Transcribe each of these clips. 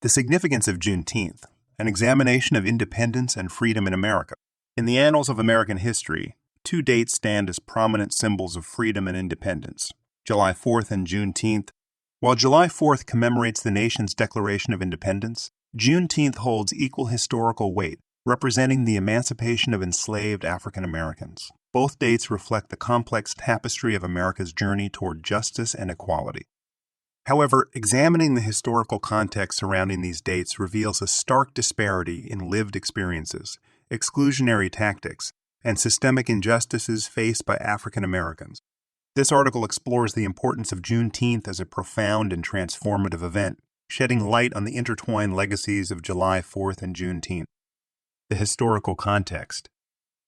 The significance of Juneteenth, an examination of independence and freedom in America. In the annals of American history, two dates stand as prominent symbols of freedom and independence, July 4th and Juneteenth. While July 4th commemorates the nation's Declaration of Independence, Juneteenth holds equal historical weight, representing the emancipation of enslaved African Americans. Both dates reflect the complex tapestry of America's journey toward justice and equality. However, examining the historical context surrounding these dates reveals a stark disparity in lived experiences, exclusionary tactics, and systemic injustices faced by African Americans. This article explores the importance of Juneteenth as a profound and transformative event, shedding light on the intertwined legacies of July 4th and Juneteenth. The historical context.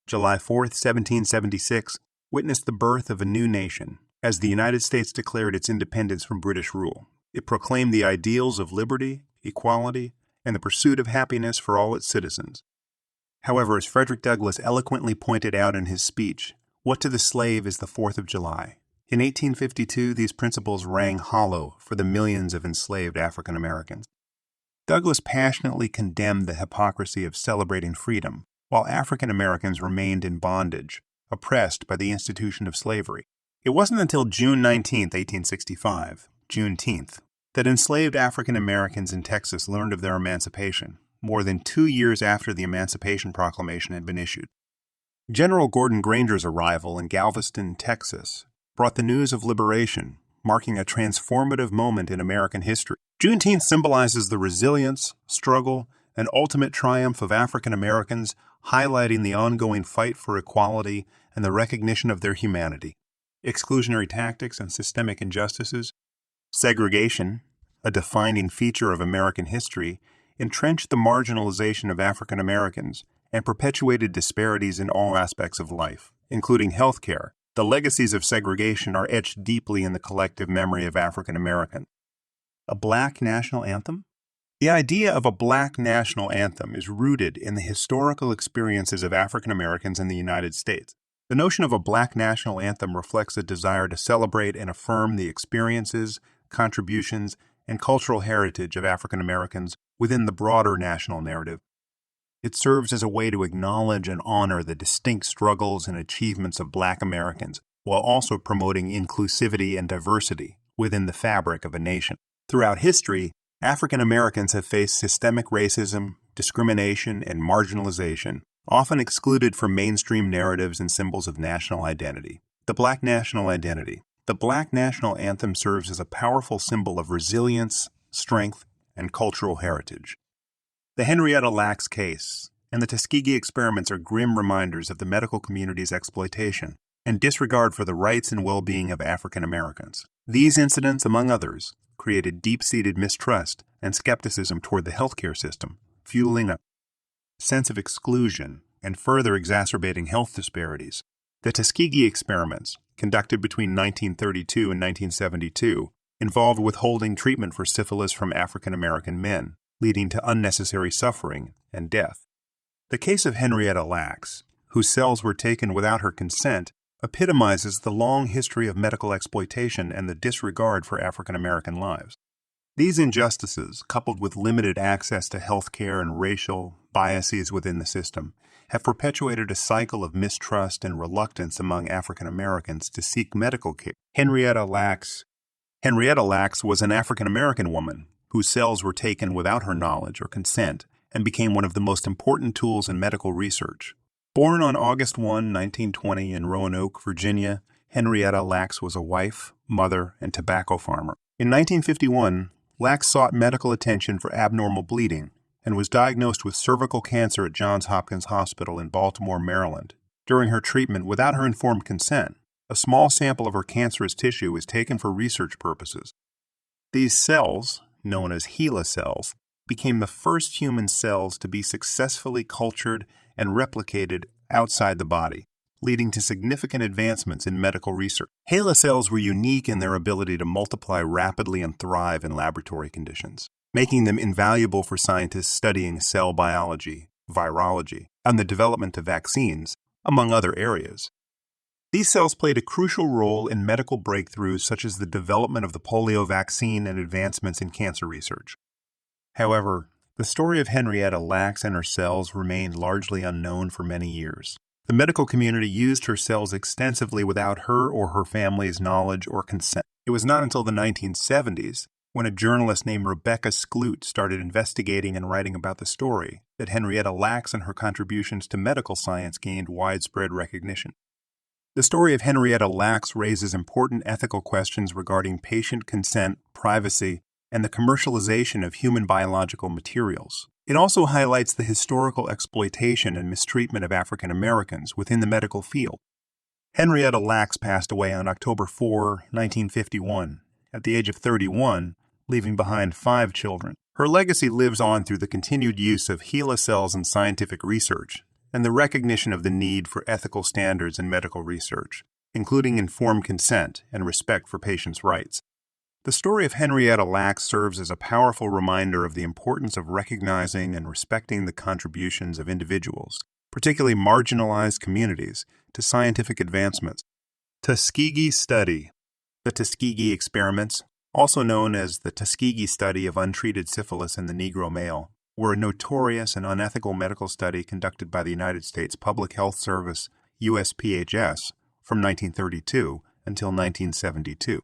July 4th, 1776, witnessed the birth of a new nation. As the United States declared its independence from British rule, it proclaimed the ideals of liberty, equality, and the pursuit of happiness for all its citizens. However, as Frederick Douglass eloquently pointed out in his speech, what to the slave is the 4th of July? In 1852, these principles rang hollow for the millions of enslaved African Americans. Douglass passionately condemned the hypocrisy of celebrating freedom, while African Americans remained in bondage, oppressed by the institution of slavery. It wasn't until June 19, 1865, Juneteenth, that enslaved African Americans in Texas learned of their emancipation, more than 2 years after the Emancipation Proclamation had been issued. General Gordon Granger's arrival in Galveston, Texas, brought the news of liberation, marking a transformative moment in American history. Juneteenth symbolizes the resilience, struggle, and ultimate triumph of African Americans, highlighting the ongoing fight for equality and the recognition of their humanity. Exclusionary tactics and systemic injustices. Segregation, a defining feature of American history, entrenched the marginalization of African Americans and perpetuated disparities in all aspects of life, including health care. The legacies of segregation are etched deeply in the collective memory of African Americans. A Black national anthem? The idea of a Black national anthem is rooted in the historical experiences of African Americans in the United States. The notion of a Black national anthem reflects a desire to celebrate and affirm the experiences, contributions, and cultural heritage of African Americans within the broader national narrative. It serves as a way to acknowledge and honor the distinct struggles and achievements of Black Americans, while also promoting inclusivity and diversity within the fabric of a nation. Throughout history, African Americans have faced systemic racism, discrimination, and marginalization, often excluded from mainstream narratives and symbols of national identity. The Black national identity. The Black national anthem serves as a powerful symbol of resilience, strength, and cultural heritage. The Henrietta Lacks case and the Tuskegee experiments are grim reminders of the medical community's exploitation and disregard for the rights and well-being of African Americans. These incidents, among others, created deep-seated mistrust and skepticism toward the healthcare system, fueling a sense of exclusion and further exacerbating health disparities. The Tuskegee experiments, conducted between 1932 and 1972, involved withholding treatment for syphilis from African American men, leading to unnecessary suffering and death. The case of Henrietta Lacks, whose cells were taken without her consent, epitomizes the long history of medical exploitation and the disregard for African American lives. These injustices, coupled with limited access to health care and racial biases within the system, have perpetuated a cycle of mistrust and reluctance among African Americans to seek medical care. Henrietta Lacks was an African American woman whose cells were taken without her knowledge or consent and became one of the most important tools in medical research. Born on August 1, 1920 in Roanoke, Virginia, Henrietta Lacks was a wife, mother, and tobacco farmer. In 1951, Lacks sought medical attention for abnormal bleeding and was diagnosed with cervical cancer at Johns Hopkins Hospital in Baltimore, Maryland. During her treatment, without her informed consent, a small sample of her cancerous tissue was taken for research purposes. These cells, known as HeLa cells, became the first human cells to be successfully cultured and replicated outside the body, leading to significant advancements in medical research. HeLa cells were unique in their ability to multiply rapidly and thrive in laboratory conditions, making them invaluable for scientists studying cell biology, virology, and the development of vaccines, among other areas. These cells played a crucial role in medical breakthroughs such as the development of the polio vaccine and advancements in cancer research. However, the story of Henrietta Lacks and her cells remained largely unknown for many years. The medical community used her cells extensively without her or her family's knowledge or consent. It was not until the 1970s, when a journalist named Rebecca Skloot started investigating and writing about the story, that Henrietta Lacks and her contributions to medical science gained widespread recognition. The story of Henrietta Lacks raises important ethical questions regarding patient consent, privacy, and the commercialization of human biological materials. It also highlights the historical exploitation and mistreatment of African Americans within the medical field. Henrietta Lacks passed away on October 4, 1951, at the age of 31, leaving behind 5 children. Her legacy lives on through the continued use of HeLa cells in scientific research and the recognition of the need for ethical standards in medical research, including informed consent and respect for patients' rights. The story of Henrietta Lacks serves as a powerful reminder of the importance of recognizing and respecting the contributions of individuals, particularly marginalized communities, to scientific advancements. Tuskegee Study. The Tuskegee experiments, also known as the Tuskegee study of untreated syphilis in the Negro male, were a notorious and unethical medical study conducted by the United States Public Health Service, USPHS, from 1932 until 1972.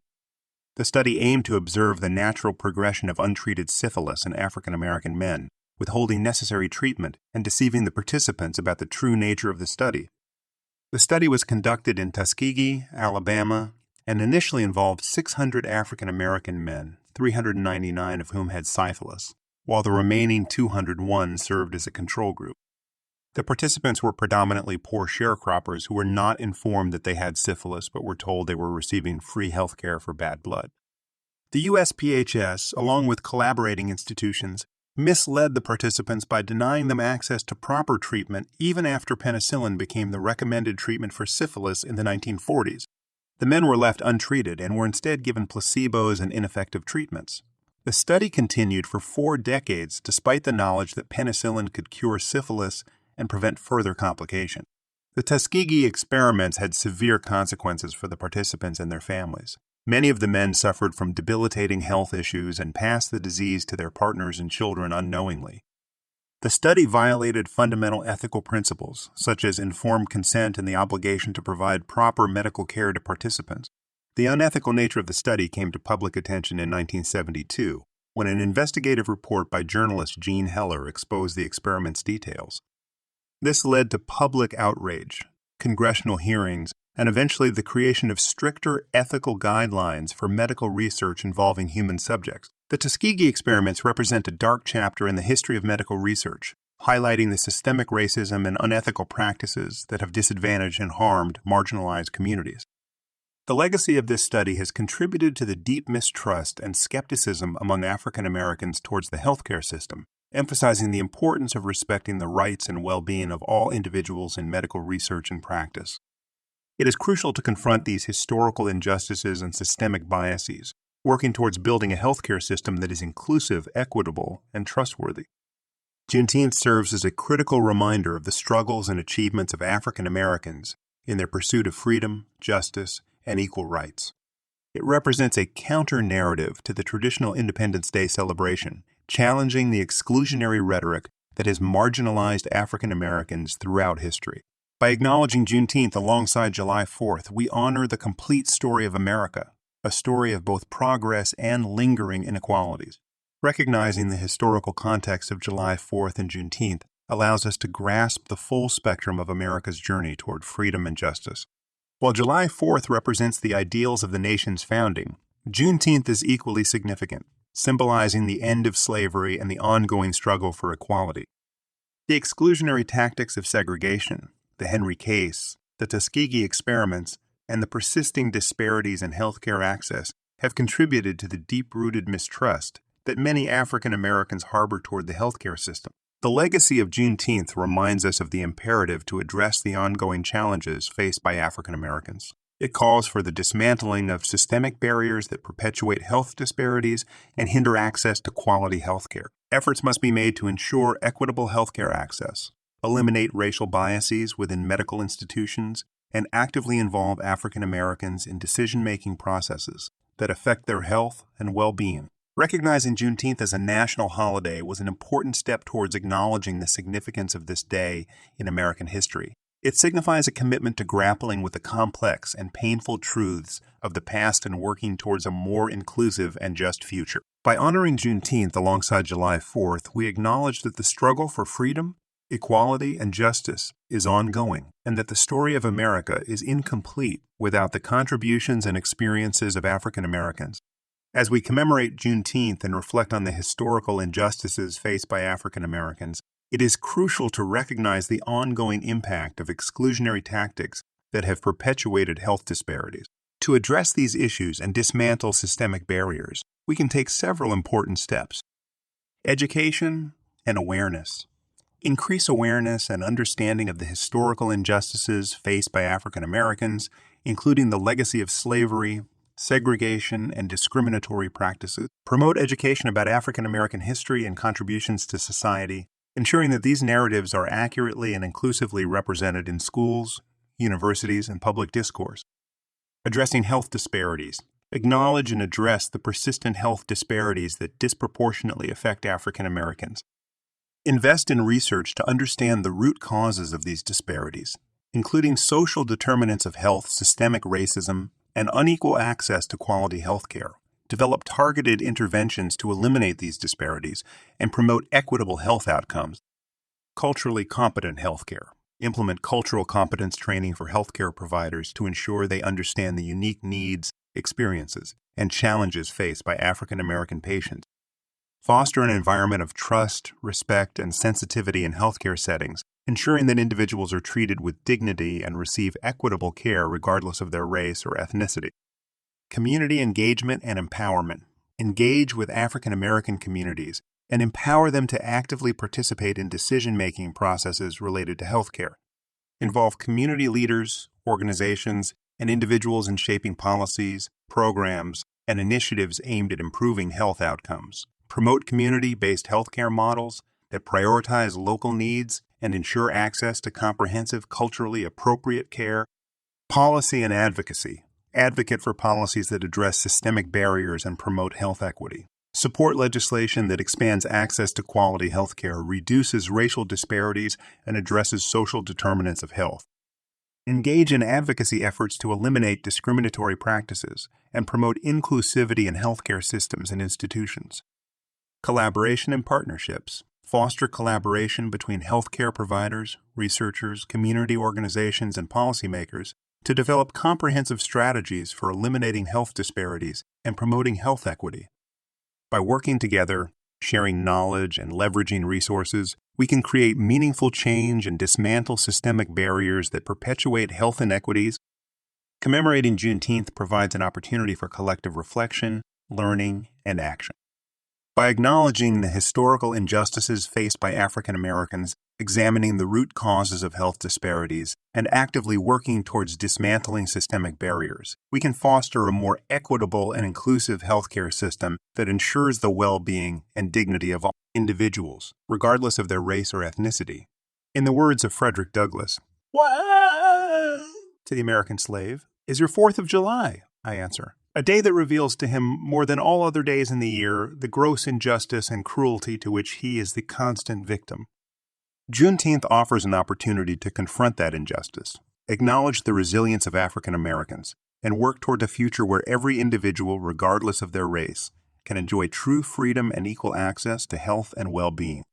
The study aimed to observe the natural progression of untreated syphilis in African American men, withholding necessary treatment and deceiving the participants about the true nature of the study. The study was conducted in Tuskegee, Alabama, and initially involved 600 African American men, 399 of whom had syphilis, while the remaining 201 served as a control group. The participants were predominantly poor sharecroppers who were not informed that they had syphilis but were told they were receiving free health care for bad blood. The USPHS, along with collaborating institutions, misled the participants by denying them access to proper treatment even after penicillin became the recommended treatment for syphilis in the 1940s. The men were left untreated and were instead given placebos and ineffective treatments. The study continued for 4 decades despite the knowledge that penicillin could cure syphilis and prevent further complication. The Tuskegee experiments had severe consequences for the participants and their families. Many of the men suffered from debilitating health issues and passed the disease to their partners and children unknowingly. The study violated fundamental ethical principles, such as informed consent and the obligation to provide proper medical care to participants. The unethical nature of the study came to public attention in 1972, when an investigative report by journalist Jean Heller exposed the experiment's details. This led to public outrage, congressional hearings, and eventually the creation of stricter ethical guidelines for medical research involving human subjects. The Tuskegee experiments represent a dark chapter in the history of medical research, highlighting the systemic racism and unethical practices that have disadvantaged and harmed marginalized communities. The legacy of this study has contributed to the deep mistrust and skepticism among African Americans towards the healthcare system, emphasizing the importance of respecting the rights and well-being of all individuals in medical research and practice. It is crucial to confront these historical injustices and systemic biases, working towards building a healthcare system that is inclusive, equitable, and trustworthy. Juneteenth serves as a critical reminder of the struggles and achievements of African Americans in their pursuit of freedom, justice, and equal rights. It represents a counter-narrative to the traditional Independence Day celebration, challenging the exclusionary rhetoric that has marginalized African Americans throughout history. By acknowledging Juneteenth alongside July 4th, we honor the complete story of America, a story of both progress and lingering inequalities. Recognizing the historical context of July 4th and Juneteenth allows us to grasp the full spectrum of America's journey toward freedom and justice. While July 4th represents the ideals of the nation's founding, Juneteenth is equally significant, symbolizing the end of slavery and the ongoing struggle for equality. The exclusionary tactics of segregation, the Henry case, the Tuskegee experiments, and the persisting disparities in healthcare access have contributed to the deep-rooted mistrust that many African Americans harbor toward the healthcare system. The legacy of Juneteenth reminds us of the imperative to address the ongoing challenges faced by African Americans. It calls for the dismantling of systemic barriers that perpetuate health disparities and hinder access to quality healthcare. Efforts must be made to ensure equitable healthcare access, eliminate racial biases within medical institutions, and actively involve African Americans in decision-making processes that affect their health and well-being. Recognizing Juneteenth as a national holiday was an important step towards acknowledging the significance of this day in American history. It signifies a commitment to grappling with the complex and painful truths of the past and working towards a more inclusive and just future. By honoring Juneteenth alongside July 4th, we acknowledge that the struggle for freedom, equality, and justice is ongoing, and that the story of America is incomplete without the contributions and experiences of African Americans. As we commemorate Juneteenth and reflect on the historical injustices faced by African Americans, it is crucial to recognize the ongoing impact of exclusionary tactics that have perpetuated health disparities. To address these issues and dismantle systemic barriers, we can take several important steps. Education and awareness. Increase awareness and understanding of the historical injustices faced by African Americans, including the legacy of slavery, segregation, and discriminatory practices. Promote education about African American history and contributions to society, ensuring that these narratives are accurately and inclusively represented in schools, universities, and public discourse. Addressing health disparities. Acknowledge and address the persistent health disparities that disproportionately affect African Americans. Invest in research to understand the root causes of these disparities, including social determinants of health, systemic racism, and unequal access to quality health care. Develop targeted interventions to eliminate these disparities and promote equitable health outcomes. Culturally competent healthcare. Implement cultural competence training for healthcare providers to ensure they understand the unique needs, experiences, and challenges faced by African American patients. Foster an environment of trust, respect, and sensitivity in healthcare settings, ensuring that individuals are treated with dignity and receive equitable care regardless of their race or ethnicity. Community engagement and empowerment. Engage with African American communities and empower them to actively participate in decision-making processes related to healthcare. Involve community leaders, organizations, and individuals in shaping policies, programs, and initiatives aimed at improving health outcomes. Promote community-based healthcare models that prioritize local needs and ensure access to comprehensive, culturally appropriate care. Policy and advocacy. Advocate for policies that address systemic barriers and promote health equity. Support legislation that expands access to quality health care, reduces racial disparities, and addresses social determinants of health. Engage in advocacy efforts to eliminate discriminatory practices and promote inclusivity in healthcare systems and institutions. Collaboration and partnerships. Foster collaboration between healthcare providers, researchers, community organizations, and policymakers to develop comprehensive strategies for eliminating health disparities and promoting health equity. By working together, sharing knowledge, and leveraging resources, we can create meaningful change and dismantle systemic barriers that perpetuate health inequities. Commemorating Juneteenth provides an opportunity for collective reflection, learning, and action. By acknowledging the historical injustices faced by African Americans, examining the root causes of health disparities, and actively working towards dismantling systemic barriers, we can foster a more equitable and inclusive healthcare system that ensures the well-being and dignity of all individuals, regardless of their race or ethnicity. In the words of Frederick Douglass, "What?" to the American slave, "is your 4th of July?" I answer. A day that reveals to him more than all other days in the year the gross injustice and cruelty to which he is the constant victim. Juneteenth offers an opportunity to confront that injustice, acknowledge the resilience of African Americans, and work toward a future where every individual, regardless of their race, can enjoy true freedom and equal access to health and well-being.